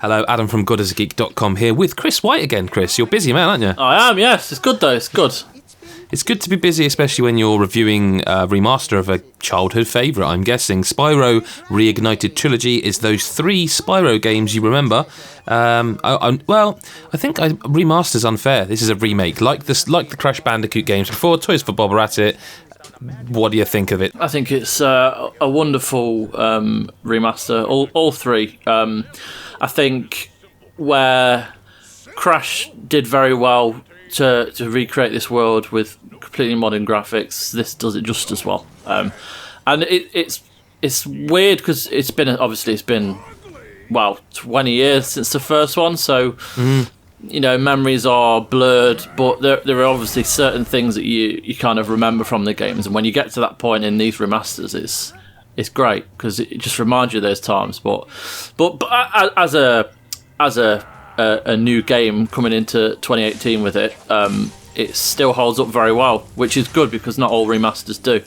Hello, Adam from GodAsAGeek.com here with Chris White again. Chris, you're busy, man, aren't you? I am, yes. It's good, though. It's good. It's good to be busy, especially when you're reviewing a remaster of a childhood favourite, I'm guessing. Spyro Reignited Trilogy is those 3 Spyro games you remember. I think remaster's unfair. This is a remake, like the Crash Bandicoot games before. Toys for Bob are at it. What do you think of it? I think it's a wonderful remaster, all 3. I think where Crash did very well to recreate this world with completely modern graphics, this does it just as well. And it's weird because it's been 20 years since the first one, so memories are blurred, but there are obviously certain things that you kind of remember from the games, and when you get to that point in these remasters, it's great because it just reminds you of those times. But as a new game coming into 2018 with it, it still holds up very well, which is good because not all remasters do.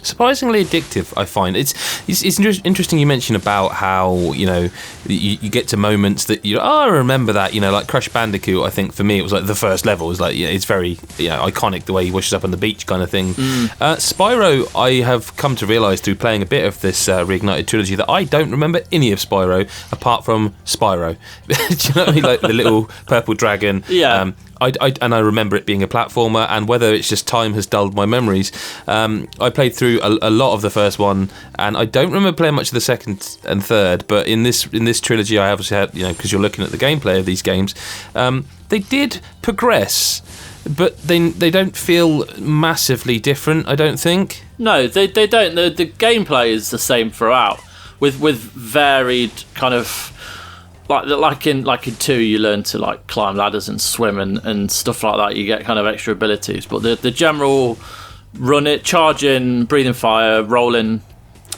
Surprisingly addictive, I find. It's interesting you mention about how, you get to moments that I remember that, like Crash Bandicoot. I think for me it was like the first level was like, it's very iconic, the way he washes up on the beach kind of thing. Spyro, I have come to realise through playing a bit of this Reignited Trilogy that I don't remember any of Spyro apart from Spyro. Do you know what I mean? Like the little purple dragon. Yeah. I remember it being a platformer, and whether it's just time has dulled my memories. I played through a lot of the first one, and I don't remember playing much of the second and third. But in this trilogy, I obviously had, because you're looking at the gameplay of these games, they did progress, but they don't feel massively different, I don't think. No, they don't. The gameplay is the same throughout, with varied kind of. Like in 2, you learn to climb ladders and swim and stuff like that. You get kind of extra abilities, but the general run it, charging, breathing fire, rolling,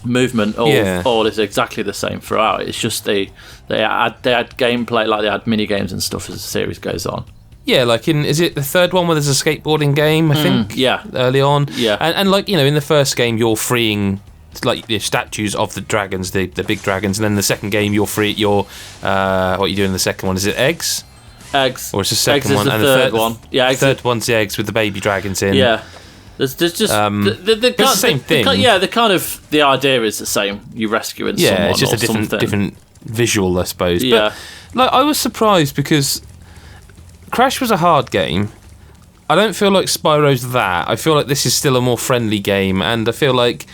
movement, all is exactly the same throughout. It's just they add gameplay, like they add mini games and stuff as the series goes on. Yeah, is it the third one where there's a skateboarding game? I think. Yeah, early on. Yeah, and in the first game you're freeing. The statues of the dragons, the big dragons, and then the second game you're free. What you do in the second one? Is it eggs? Eggs. Or it's the second eggs one is the and third one. Yeah, the third one's the eggs with the baby dragons in. Yeah. There's just it's the same thing. The idea is the same. You rescuing someone. Yeah, it's just a different visual, I suppose. Yeah. But I was surprised because Crash was a hard game. I don't feel like Spyro's that. I feel like this is still a more friendly game, and I feel like.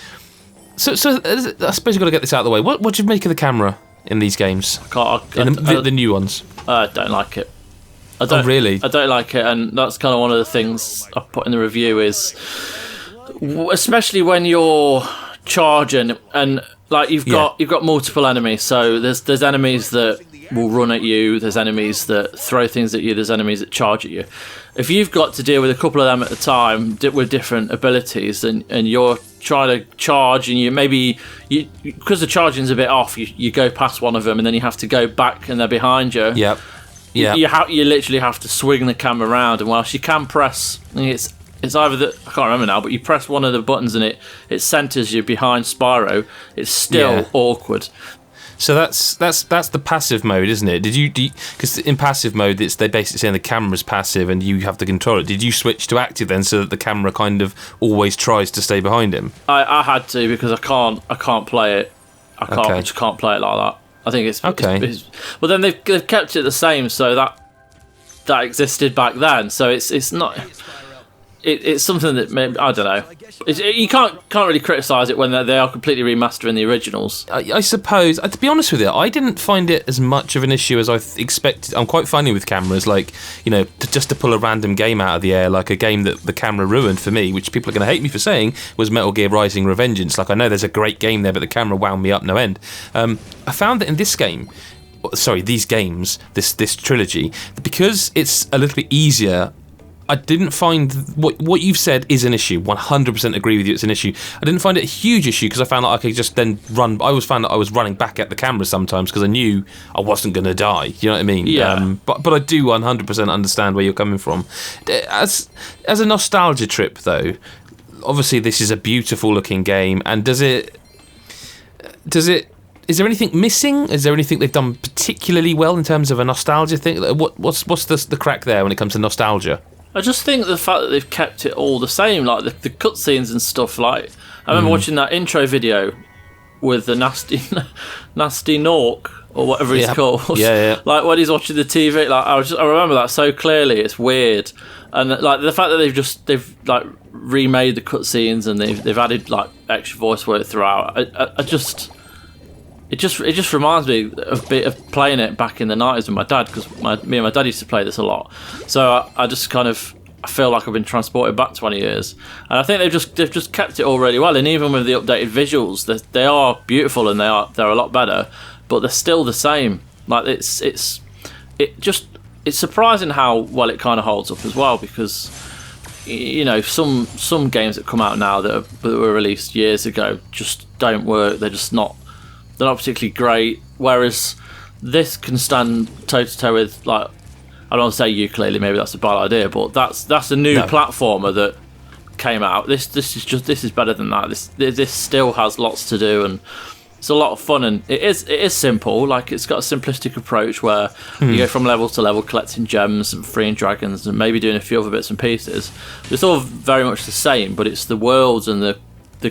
So I suppose you've got to get this out of the way. What do you make of the camera in these games? The new ones. I don't like it. Oh, really? I don't like it, and that's kind of one of the things I put in the review is, especially when you're charging and you've got multiple enemies. So there's enemies that will run at you. There's enemies that throw things at you. There's enemies that charge at you. If you've got to deal with a couple of them at a time with different abilities, and you're trying to charge, and because the charging's a bit off, you go past one of them, and then you have to go back, and they're behind you. Yep. Yeah. You literally have to swing the camera around, and whilst you can press, it's either I can't remember now, but you press one of the buttons and it centers you behind Spyro. It's still awkward. So that's the passive mode, isn't it? Because in passive mode, they basically saying the camera's passive and you have to control it. Did you switch to active then, so that the camera kind of always tries to stay behind him? I had to, because I can't play it. I just can't play it like that. I think it's okay. But then they've kept it the same, so that existed back then. So it's not. It's something that maybe, I don't know. You can't really criticise it when they are completely remastering the originals. I suppose. To be honest with you, I didn't find it as much of an issue as I expected. I'm quite funny with cameras, just to pull a random game out of the air, like a game that the camera ruined for me, which people are going to hate me for saying, was Metal Gear Rising: Revengeance. I know there's a great game there, but the camera wound me up no end. I found that in this game. These games, this trilogy, because it's a little bit easier. I didn't find what you've said is an issue. 100% agree with you, it's an issue. I didn't find it a huge issue because I found that I could just then run. I always found that I was running back at the camera sometimes because I knew I wasn't going to die. You know what I mean? Yeah. But I do 100% understand where you're coming from. As a nostalgia trip, though, obviously this is a beautiful looking game, and does it is there anything missing? Is there anything they've done particularly well in terms of a nostalgia thing? What's the crack there when it comes to nostalgia? I just think the fact that they've kept it all the same, like the cutscenes and stuff. Like I remember watching that intro video with the nasty Nork or whatever he's called. Yeah. Like when he's watching the TV, like I remember that so clearly. It's weird, and like the fact that they've like remade the cutscenes and they've added like extra voice work throughout. It just reminds me of playing it back in the 90s with my dad, because me and my dad used to play this a lot. So I just kind of I feel like I've been transported back 20 years, and I think they've just kept it all really well. And even with the updated visuals, they are beautiful and they're a lot better, but they're still the same. Like it's surprising how well it kind of holds up as well, because you know some games that come out now that were released years ago just don't work. They're not particularly great, whereas this can stand toe to toe with, like, I don't want to say ukulele, maybe that's a bad idea, but that's a new platformer that came out. This is better than that. This still has lots to do, and it's a lot of fun, and it is simple. Like, it's got a simplistic approach where you go from level to level collecting gems and freeing dragons and maybe doing a few other bits and pieces. It's all very much the same, but it's the worlds and the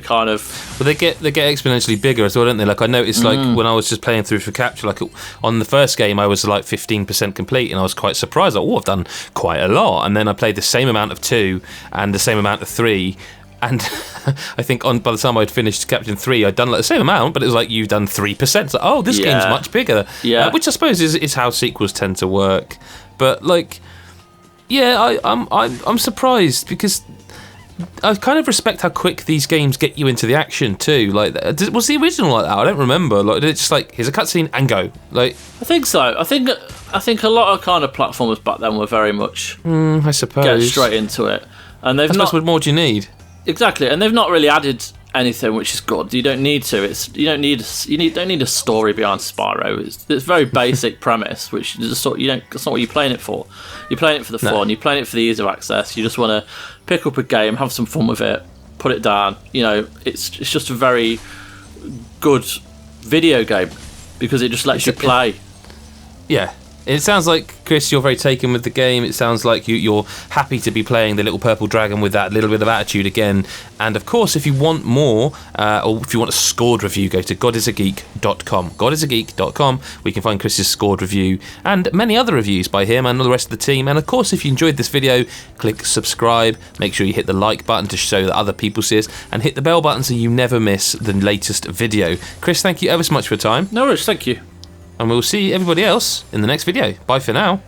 kind of... Well, they get exponentially bigger as well, don't they? Like, I noticed, like, when I was just playing through for Capture, like, on the first game, I was, like, 15% complete, and I was quite surprised. Like, I've done quite a lot. And then I played the same amount of 2 and the same amount of 3, and I think by the time I'd finished Captain 3, I'd done, like, the same amount, but it was like, you've done 3%. It's like, this game's much bigger. Yeah. Which I suppose is how sequels tend to work. But, like, yeah, I'm surprised, because... I kind of respect how quick these games get you into the action too. Like, was the original like that? I don't remember. Like, it's just like, here's a cutscene and go. Like, I think so. I think a lot of kind of platformers back then were very much. I suppose get straight into it, and they've not. What more do you need? Exactly, and they've not really added anything, which is good. You don't need to. You don't need a story behind Spyro. It's very basic premise, which is just that's not what you're playing it for. You're playing it for the fun. You're playing it for the ease of access. You just want to pick up a game, have some fun with it, put it down. You know, it's just a very good video game because it just lets you play. Yeah. It sounds like, Chris, you're very taken with the game. It sounds like you're happy to be playing the little purple dragon with that little bit of attitude again. And of course, if you want more, or if you want a scored review, go to godisageek.com. Godisageek.com, where you can find Chris's scored review and many other reviews by him and all the rest of the team. And of course, if you enjoyed this video, click subscribe. Make sure you hit the like button to show that other people see us, and hit the bell button so you never miss the latest video. Chris, thank you ever so much for your time. No worries, thank you. And we'll see everybody else in the next video. Bye for now.